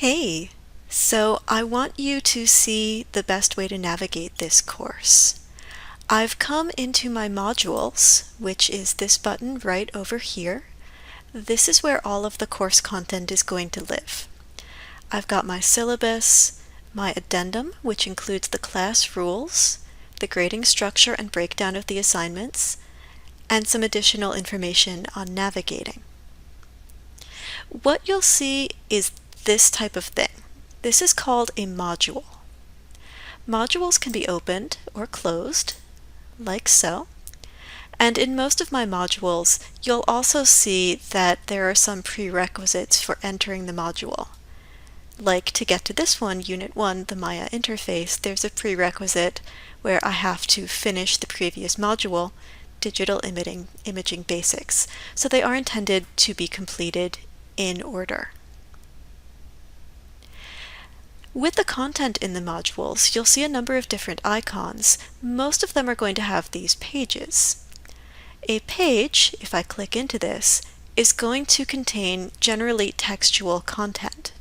Hey, so I want you to see the best way to navigate this course. I've come into my modules, which is this button right over here. This is where all of the course content is going to live. I've got my syllabus, my addendum, which includes the class rules, the grading structure and breakdown of the assignments, and some additional information on navigating. What you'll see is this type of thing. This is called a module. Modules can be opened or closed, like so. And in most of my modules, you'll also see that there are some prerequisites for entering the module. Like to get to this one, Unit 1, the Maya interface, there's a prerequisite where I have to finish the previous module, Digital Imaging Basics. So they are intended to be completed in order. With the content in the modules, you'll see a number of different icons. Most of them are going to have these pages. A page, if I click into this, is going to contain generally textual content.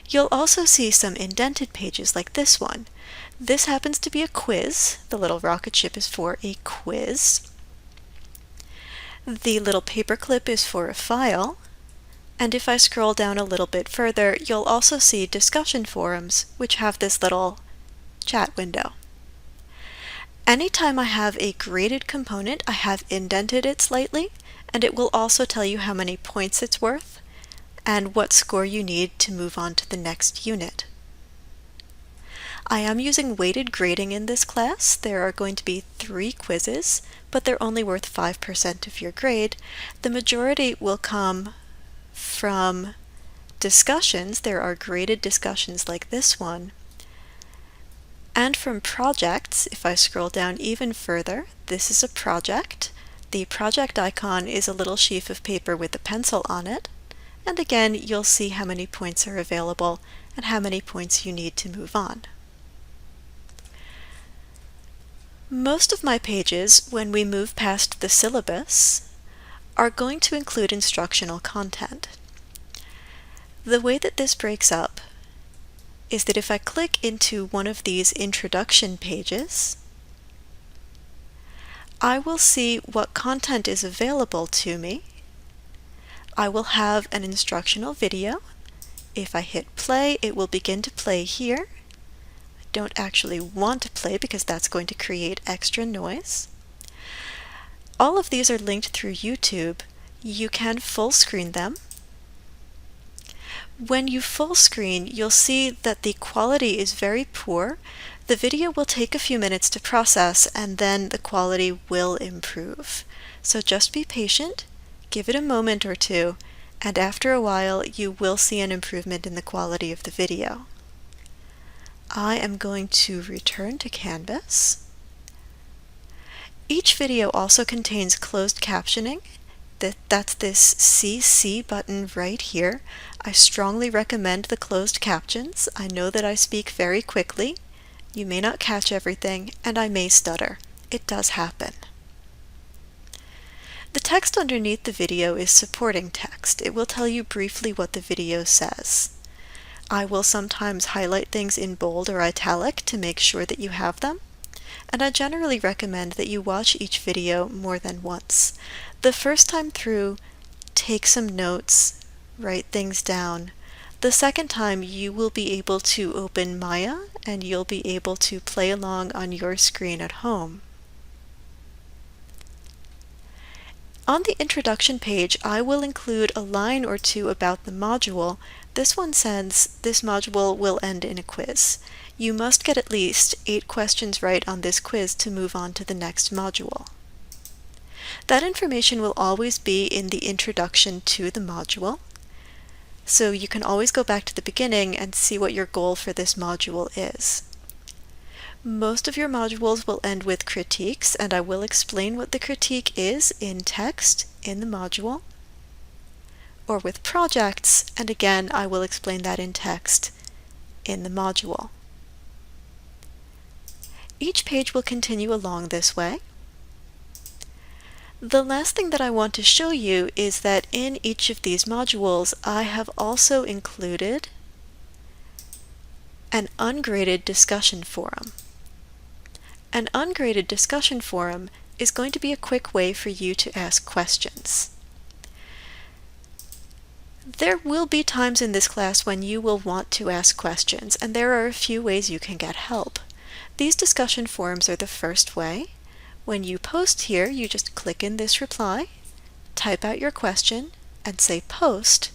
You'll also see some indented pages like this one. This happens to be a quiz. The little rocket ship is for a quiz. The little paperclip is for a file. And if I scroll down a little bit further, you'll also see discussion forums, which have this little chat window. Anytime I have a graded component, I have indented it slightly, and it will also tell you how many points it's worth and what score you need to move on to the next unit. I am using weighted grading in this class. There are going to be 3 quizzes, but they're only worth 5% of your grade. The majority will come from discussions. There are graded discussions like this one. And from projects, if I scroll down even further, this is a project. The project icon is a little sheaf of paper with a pencil on it. And again, you'll see how many points are available and how many points you need to move on. Most of my pages, when we move past the syllabus, are going to include instructional content. The way that this breaks up is that if I click into one of these introduction pages, I will see what content is available to me. I will have an instructional video. If I hit play, it will begin to play here. I don't actually want to play because that's going to create extra noise. All of these are linked through YouTube. You can full screen them. When you full screen, you'll see that the quality is very poor. The video will take a few minutes to process and then the quality will improve. So just be patient, give it a moment or two, and after a while you will see an improvement in the quality of the video. I am going to return to Canvas. Each video also contains closed captioning. That's this CC button right here. I strongly recommend the closed captions. I know that I speak very quickly. You may not catch everything, and I may stutter. It does happen. The text underneath the video is supporting text. It will tell you briefly what the video says. I will sometimes highlight things in bold or italic to make sure that you have them. And I generally recommend that you watch each video more than once. The first time through, take some notes, write things down. The second time, you will be able to open Maya and you'll be able to play along on your screen at home. On the introduction page, I will include a line or two about the module. This one says this module will end in a quiz. You must get at least 8 questions right on this quiz to move on to the next module. That information will always be in the introduction to the module, so you can always go back to the beginning and see what your goal for this module is. Most of your modules will end with critiques, and I will explain what the critique is in text in the module, or with projects, and again I will explain that in text in the module. Each page will continue along this way. The last thing that I want to show you is that in each of these modules, I have also included an ungraded discussion forum. An ungraded discussion forum is going to be a quick way for you to ask questions. There will be times in this class when you will want to ask questions, and there are a few ways you can get help. These discussion forums are the first way. When you post here, you just click in this reply, type out your question, and say post.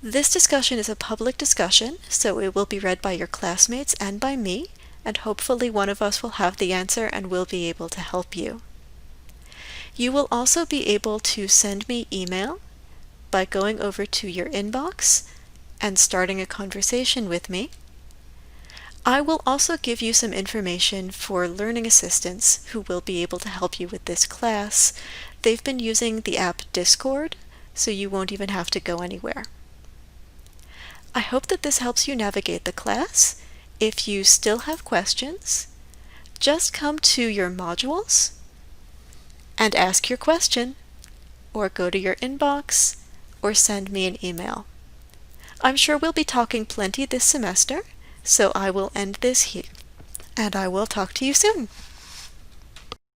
This discussion is a public discussion, so it will be read by your classmates and by me, and hopefully one of us will have the answer and will be able to help you. You will also be able to send me email by going over to your inbox and starting a conversation with me. I will also give you some information for learning assistants who will be able to help you with this class. They've been using the app Discord, so you won't even have to go anywhere. I hope that this helps you navigate the class. If you still have questions, just come to your modules and ask your question, or go to your inbox, or send me an email. I'm sure we'll be talking plenty this semester, so I will end this here, and I will talk to you soon.